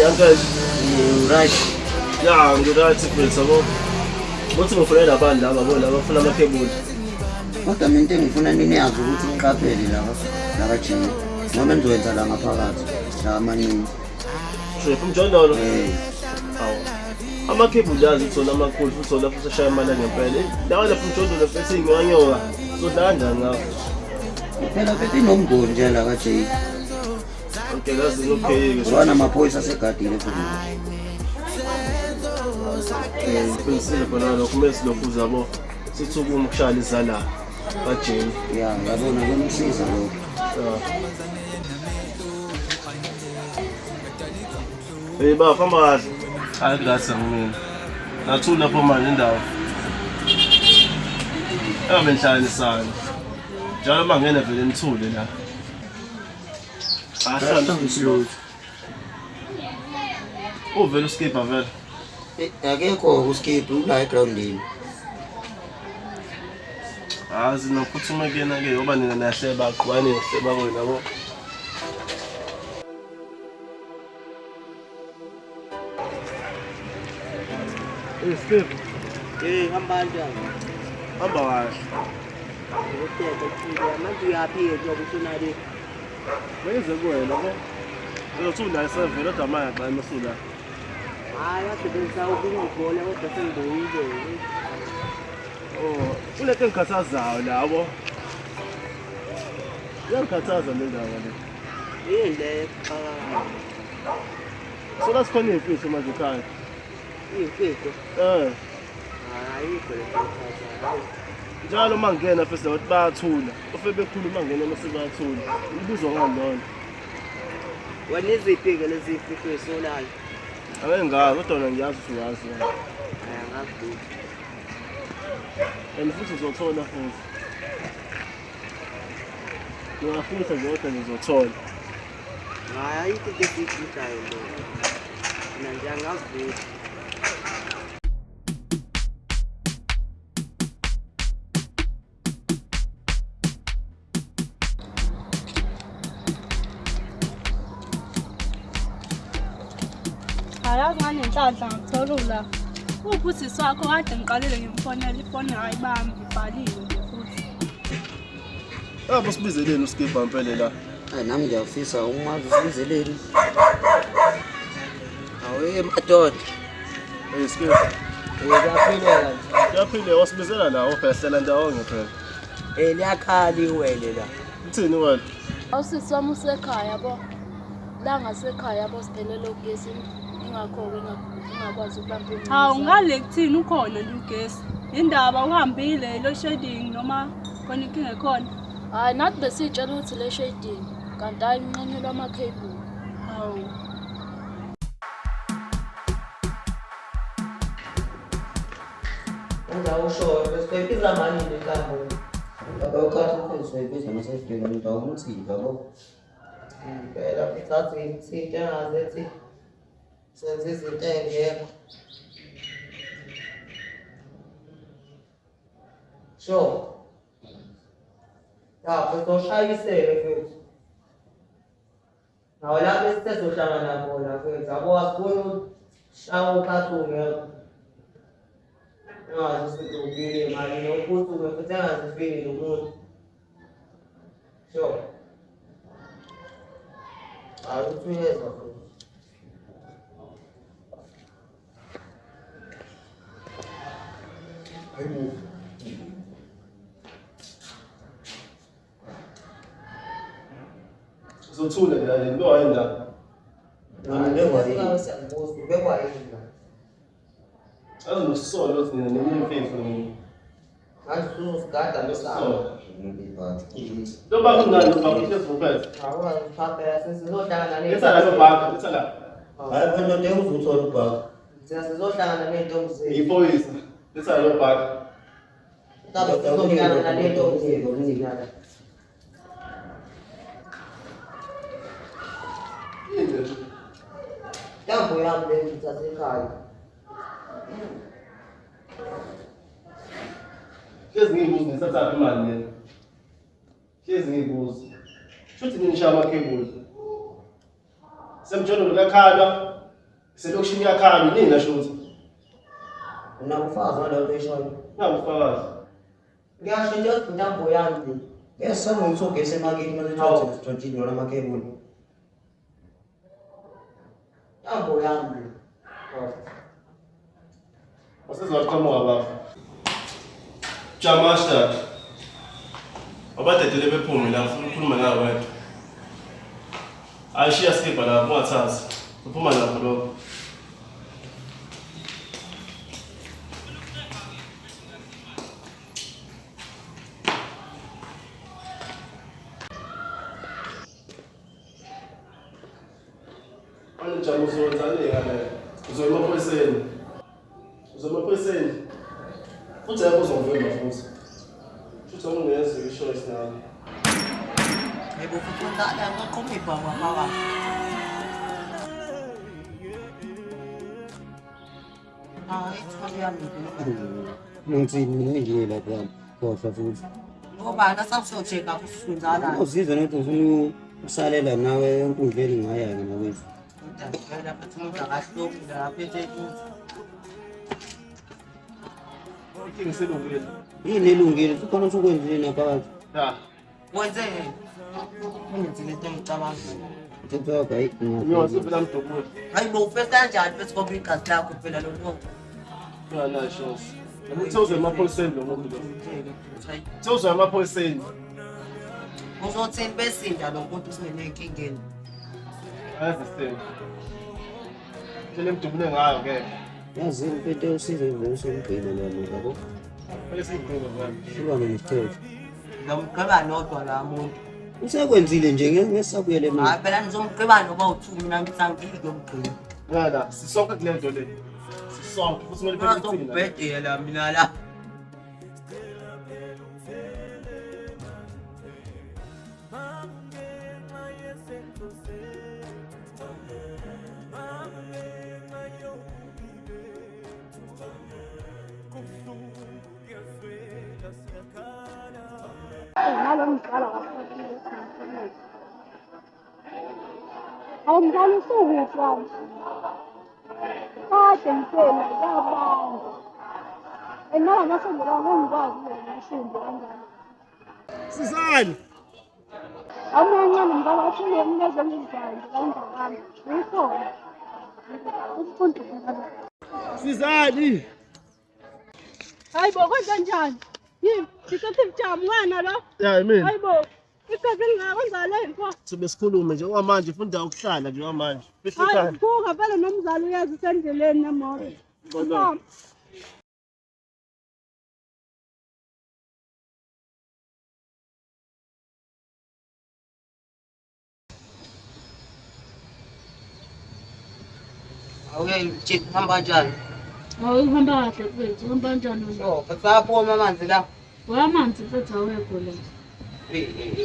Uncle, right. Yeah, I'm right to what's my friend about now? I'm full of my cable. What I'm intending for any other routine carpet, Lava Chin. Moment to enter Lama Palat, money. So from John Doll, I'm a cable does it, so I'm a cool so that was a shaman and penny. Now I'm from John the facing one year. So done now. I'm not going to Lava Chin. Okay, that's okay. One of my boys has a cat in it. Pensei que no começo do fusabo, se tu como que já lhes lá, achei. Yeah, I don't see so. Hey, ba, fama. I got some man. Na tu na po man ndaw. Eu ben shine sun. Já man ngene vele nthule la. That's slow. Oh, vele skip avel. Akekho uskiphi la egroundini. Zinophuthuma kena ke ngoba nina nahle baqhwane sebako nabo. Skip. Hamba kanjani? Hamba kahle. Ngiyothetha ukuthi manje uyaphila njengoba usunali. Wenze kuwena ke. Uzothula isevele kodwa manje xa emasula. Hayi wasebenzisa ukungibhola kodwa sengiboyile. Oh, uleke ngikhathazayo labo. Uyangikhathaza le ndawo le. Yinde cha. So that's khona imfihlo manje ekhaya. Imfihlo. Hayi ikho. Njalo mangena first ukuthi bayathula. Ofe bekhuluma ngene mase bayathula. Ibuzwa ngani lona? Wena iziphi ke lezi imfihlo esolayo? Awengazi kodwa wena ngiyazi ukuthi uyazi. Angazi. And futhi uzothola futhi. Ngiyafisa nje kodwa ngizothola. Hayi into esiyidayo lo. Mina nje angazi. Ngani inhlanhla ngitholula. Ubusisi wakho kade ngiqalile ngimfonela ifoni ayibambi ibhaliwe nje futhi. Abo sibizeleni uskipha impela la. Hayi nami ngiyafisa umazi usibizeleni. Awe madoda. Hey skipha. Uyaphilela. Yaphile wasibizela la ofesela ndawonye phela. Liyakhali iwele la. Uthini wena? Awusisi wami usekhaya yabo. La ngasekhaya yabo siphelele ugesi ingakho-ke ngingakwazi ukubamba ingcingo. Hawu ngale kuthini ukhona nje ugesi? Indaba uhambile lo shading noma khona inkinga ekhona? Hayi nathi besitshela ukuthi le shading kanti hayi inqanyelwa ama-cable. Hawu. Ngawusho besiyibiza malini inkambo? Akawukhathi ukuthi siyibiza masifika umuntu awumthika yabo. Phela ngithatha imithinte engazethi senze izinto engekho. Sho. Ya, bezoshayiseke futhi. Nawo la bese sizohlangana khona futhi. Yabo asibona shawo ukhathi ungekho. Ngazi ukuthi ubile imali nokuthi futhi angazifiki nomuntu. Sho. Awuthuyeza futhi. Hayibo. Uzothula la nto ayenda. Azonosolo thina nemimfihlo. Azusigada lesalo. Lo baka ngani baka sesifuphethe. Awuba phapha sesizohlangana Letha la baka, letha la. Hayi phela nto uzuthola ubhaka. Sizohlangana nentombi zethu. Iphoyisa. Letha la baka. Sabe, sizongana nalento ngizongana. Tambo yami lengisasekhaya. Hlezi ngiy'buza ngisathatha imali lena. Hlezi ngiy'buza. Shuthi nginishaya amakhebuli. Semjolo ngakhala. Selokishini yakhala nina shuthi. Unakufazi waleyo nto eshoyo. Ngiyakufakazi. Ngiyasho nje ukuthi intambo yami. Ngesizathu ngithogese emakini manje ngithi sithontshile yona amakhebuli. Intambo yami. Wasezaqhamuka baba. Jamasta. Abadedele bephume la ufuna ukukhuluma nawe wedwa. Ayishiya skipper la ungathathi. Uphuma lapho lokho. Anijama uzowenzani ngale? Uzoya emaphoyiseni. Uzoya emaphoyiseni. Futhi yakho uzongivimba futhi. Futhi awungenzi i-choice nami. Yebo futhi ngicela ngaqhubha ibhanga phakathi. Ithole yami Ngitsini mina ngiye lapha kodwa futhi. ngoba nasakuzocheka kufunzana. Uzizwa nokuthi ufuna ukusalela nawe enkundleni ngayake nakwethu. Ngicela futhi umuntu akahlokile lapha eThekwini. Ngiselungile. Yini elungile kukhona usukwenzile naphakathi. Ya. Wenze ngenzile into engicabangile. Uthethe wakho hayi Ngiyosivela mdokwe. Hayi bo ufesa kanjani bese ngoba igazi lakho phela lokho. Ngiyana shows. Uthoze emaphoyiseni lo muntu lo. Uthoze emaphoyiseni. Uzothini besinda lo muntu usine inkingeni. Ayasisema. Phela emdubule ngayo ke. yazi impetho usize ngosomgcino lana yabo. Ayisingqondo ngami. Kuba nesithethe. Ngomgqiba nodwa la muntu. Usekwenzile nje ngesabuyele mina. Hayi phela nizomgqiba noba u2 mina ngithi angike umgqiba. Ngala sisonke kule nto le. Sisonke futhi kumele phela ithini. Ngizobhedela mina la. Ngalo mdlalo kakhulu. Awumdlalo usukuhle. Kade ngifela yabanga. Enala masengela ngikwazi ukushumba kanjani. Sisani. Amanye ngicela ukuthi ngiyenze ngizanje kanjani. Ukhona. Ufundo ngalo. Sisani. Hayibo kwenza njani? Yini? Sisethi mjamu wena lo? Ya mina. Hayibo. Igazi lingakwenza lento. Sibe sikhulume nje okwamanje ufunda ukuhlala nje okwamanje. Hayi, Fihlekani. buka vele nomzali uyazi sendleleni nemoto. Kodwa Awuye check hamba kanjani? Awuhamba kahle mfethu, uhamba kanjani wena? Oh, basaphuma amanzi la. Wayamanzi mfethu awekho la.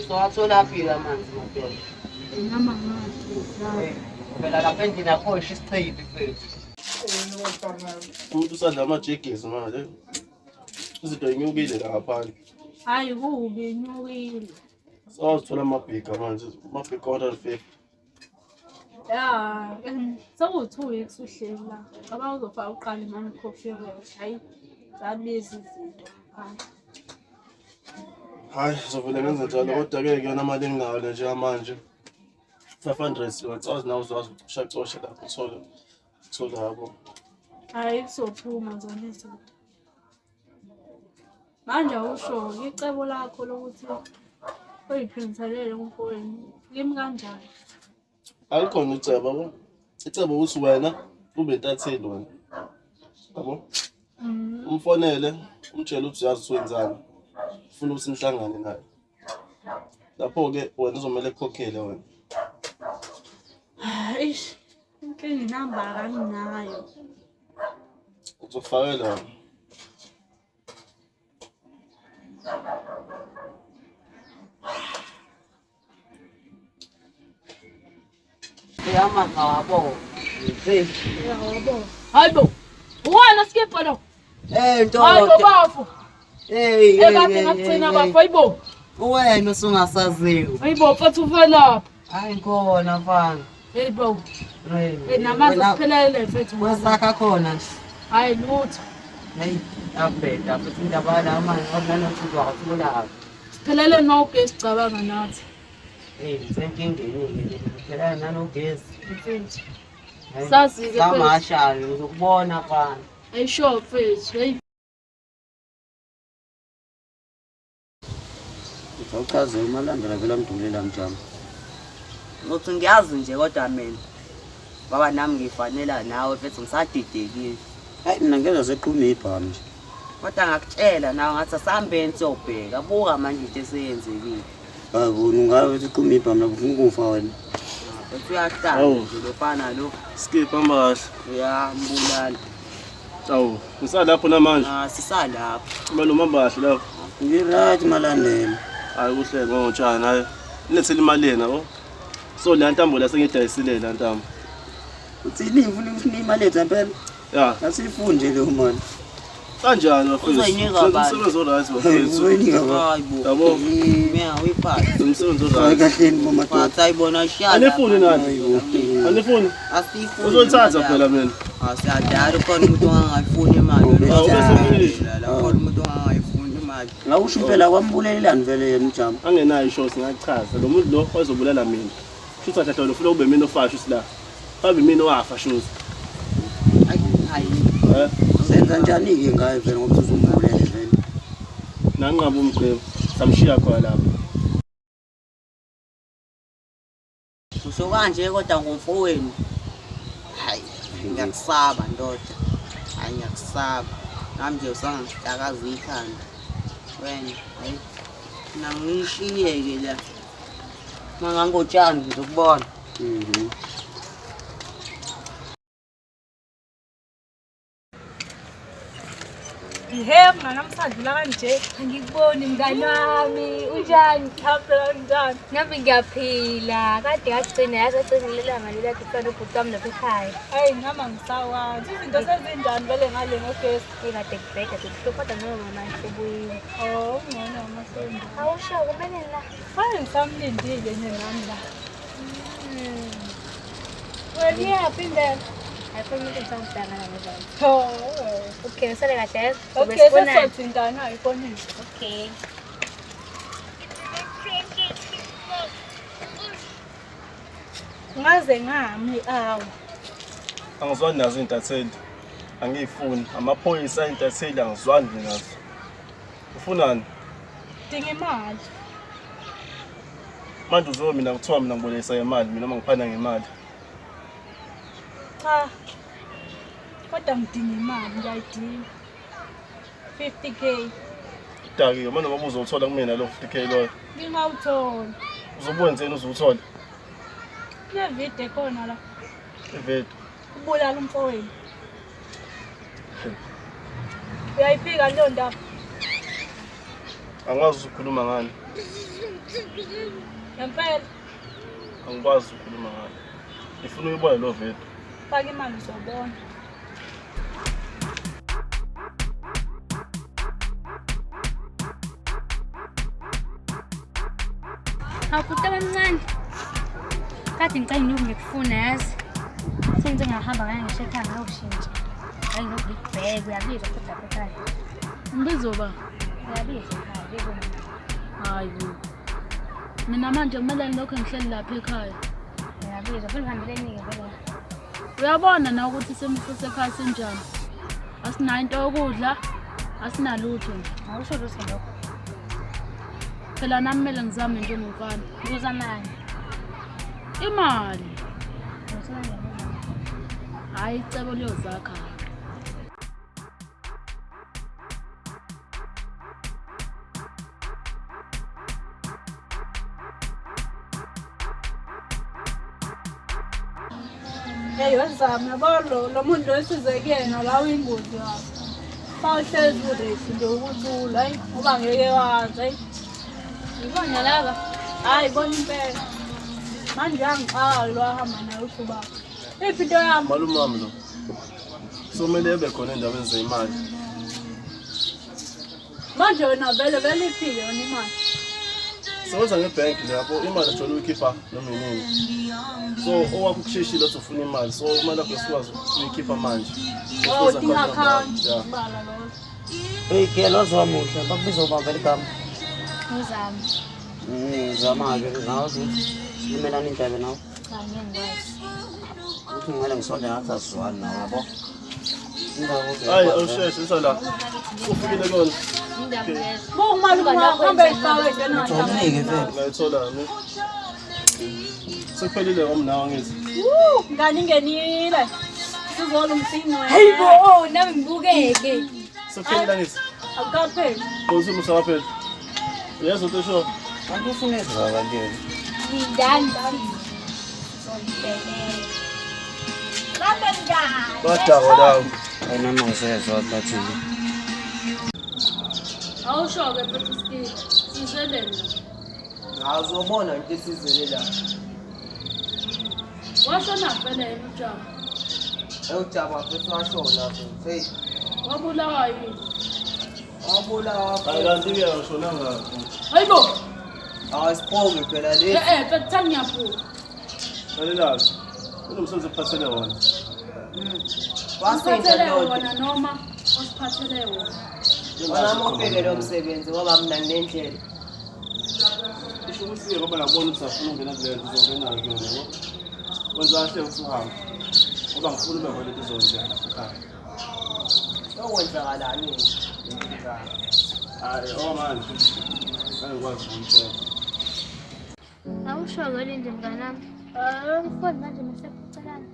So athola phi amanzi madoda? Inyama ngathi. Phela lapha endlini yakho isichili mfethu. umuntu usadla amajegezi manje. Izinto inyukile la ngaphandle. Hayi kubi inyukile. Sawuzithola amabhika manje. Amabhika 150. Ya, soku2 weeks uhleli la. Aba uzofaka uqala imali coffee wash. Hayi, zabiza izinto. Hayi, sizovela ngenze njalo kodwa ke kuyona mali enginayo nje manje. 500 1000 nawo uzwazi ukushaqosha lapho uthola yabo. Hayi kusophuma zona izinto. Manje usho icebo lakho lokuthi uyiphinzelele umfowenu. Kimi kanjani? Alikhona icebo yabo. Icebo ukuthi wena ube intatheli wena. Yabo? Umfonele, umtshela ukuthi uyazi wenzani. Ufuna ukuthi nihlangane naye. Lapho ke wena uzomela ekukhokhele wena. Eish, inkinga inamba kanginayo. Uzofakela. Yamahabo. Yabo. Hayibo. Uwana skipper lo. Hey, Hayibo bafo. Hey, Ekade ngagcina bafo hayibo. wena usungasaziyo. Hayibo mfethu uvela. Hayi khona mfana. Hayibo. Hey, Namanzi siphelele mfethu. Wasakha khona nje. Hayi lutho. Hey, abheda futhi indaba la manje ngokunokuthi wakuthola. Siphelele nogesi cabanga nathi. Hey, senkingeni phela nanogesi. Mfethu. Sazi ke Samashaya uzokubona mfana. ayisho mfethu. Hey. Uchaze umalandela vela mdulela mjama. Ngokuthi ngiyazi nje kodwa mina baba nami ngifanela nawe futhi ngisadidekile. Hayi mina ngeza seqhuma ibhamu nje. Kodwa ngakutshela nawe ngathi asihambeni siyobheka buka manje into eseyenzekile. Babona ungabe seqhuma ibhamu lapho ufuna ukufa wena. Bese uyahlala nje lofana lo. Skip hamba kahle. Uyambulala. Awu, ngisalapho namanje. Sisalapho. Kumele umamba kahle lapho. Ngiright malandela. Hayi kuhle ngotshana hayi. Lethele imali yena o. So la ntambo la sengidayisile la ntambo. Uthini ufuna imali ethu phela? Ya, Asifunde le mali. kanjani bafethu? Uzoyinika bani? Umsebenzi oright bafethu. Uzoyinika ba? Hayibo. Yabo. Mina uyiphatha. Umsebenzi Hayi oright. kahleni bomadoda. Phatha ayibona shala. Anifuni nani? Anifuni? Asifuni. Uzolithatha phela mina. Asiyadala khona umuntu ongangayifuni imali. La khona umuntu ongangayifuni imali. Ngawusho impela kwambulelelani vele yena mjama. Angenayo ishosi ngachaza. Lo muntu lo ozobulala mina. Shuthi athatha lo ufuna ube mina ofasha sila. Babe mina owafa shuthi. Hayi. Senza njani ke ngaye vele ngokuthi uzombulele vele. Nanqaba umgcebo. Samshiya khona lapha. Usho kanje kodwa ngumfowenu. Hayi, ngiyakusaba ndoda. Hayi ngiyakusaba. Nami nje usangidakaza ikhanda. Wena, hayi. Nangishiyeke la. Mangangotshani ngizokubona. Ihemu namhlanje la kanje ngikuboni mngani wami unjani hamba kanjani Nami ngiyaphila kade yagcina yasacingelela ngalela kufana ubhuti wami lapha ekhaya hayi ngama ngisawazi izinto sezinjani vele ngale ngogesi kade kubheka kodwa noma manje sebuyile ngcono amasendi awusho kumele la hayi ngisamlindile nje nami la wena iyaphi ayikho umuntu engisamdangana ngezansi oh okay sale kahle okay sesothintana ayifonini okay ngaze ngami awu Angizwani nazo intatheli. Angiyifuni. Amaphoyisa intatheli angizwani nazo. Ufunani? dinga imali Manje uzobe mina kuthiwa mina ngibolekisa imali mina uma ngiphana ngemali. cha kodwa ngidinga imali ngiyayidinga 50k Dakiwe manje ngoba uzothola kumina lo 50k lo. ngingawuthola Uzokwenzeni uzothola? nevide khona la Ivedo. ubulala umfowenu uyayiphika leyo ndaba Angikwazi ukukhuluma ngani. ngempela Angikwazi ukukhuluma ngani. Ngifuna uyibona lo vedo. faka imali uzobona awubhuti abancane kade ngicela ngikufuna yazi sengize ngahamba ngaye ngisho ekhaya ngawushintsha hayi ngokubheka uyabiza futhi lapha ekhaya ngizoba uyabiza ekhaya bebona hayi mina manje kumele ngilokho ngihleli lapha ekhaya uyabiza futhi ngihambeleni-ke vele uyabona na ukuthi semfuse ekhaya senjani asinayo into yokudla asinalutho awusho lutho lokho phela nami kumele ngizame njengomfana ngizamani imali hayi icebo liyozakha hey wenzama yabo lo muntu lo esizekuyena la uyingozi yakho Bawuhlezi kulethi nje ukuthula, hayi ngoba ngeke wazi, hayi. Ngibona laba. Hayi bona impela. Manje angixaka lo ahamba naye usuba. Iphi into yami? Malumami lo. Somele ebe khona endaweni zeyimali. Manje wena vele iphile yona imali. Sewenza ngebhank lapho imali ejole uyikhipha noma yini. So owakho kusheshile uthi ufuna imali. So imali yakho esikwazi ukuyikhipha manje. Oh, udinga account. Yeah. Bala lo. Hey, kelo zomuhle bakubiza ubamba ligama. Ngizami. Zama-ke nawe simelana indlebe nawe. Cha ngiyengikwazi. Uthi ngimele ngisonde ngathi asizwani nawe yabo. Hayi awusheshe isala. Ufikile kona. Indaba lezo. Bongimali uhambe esawe njena Uthomike mfethu. Ngayithola nami. Sekuphelile ngomnawa ngithi. Ngani ngenile. Sizola umsini wena. Hayibo, nami ngibukeke. Sekuphelile ngithi. Akukapheli. Konsumu saphela. Yezo tosho. Kanti ufuna ezaba nje. Ngidani. Kambe ngani? Badako lawo. Ayinoma ngisezwa bathi. Awushoke futhi isikini. Sizelele. Azobona into esizele la. Washona phela emjamo. Ewujaba futhi washona futhi. Hey, Wabulawa yini? wabulawa. Hayi kanti ke awushona ngaphi. Hayibo. Awasiphonge phela le. Futhi ngiyaphuka. Lalela. Kunomsebenzi ephathele wona. Wasiphathele Wasenza wona noma wasiphathele wona. Wona mofike lo msebenzi ngoba mina nginendlela. Isho ukuthi ngoba ngabona ukuthi afuna ungena kule nto uzongena kuyona yabo. Wenza kahle ukuthi uhambe. Ngoba ngifuna ube khona izonke ekhaya. Okwenzakalani? Hayi manje. Angikwazi ukutshela. Awushoke linde mnganami. Ifoni manje mesekucelana.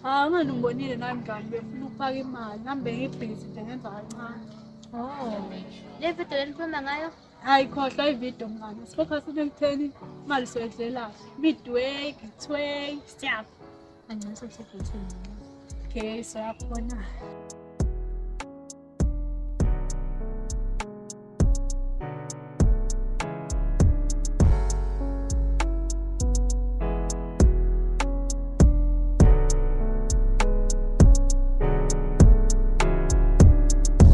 Ngani ngibonile nami ngani befuna ukufaka imali. Ngambe ngibhizi nje ngenza kancane. Oh. Le video lenikhuluma ngayo? Hayi khohlwa ivideo mngani. Sifocus ekutheni imali soyedlela. Midway, gateway, step. Angcono sekusephethini. Okay, so yakubona.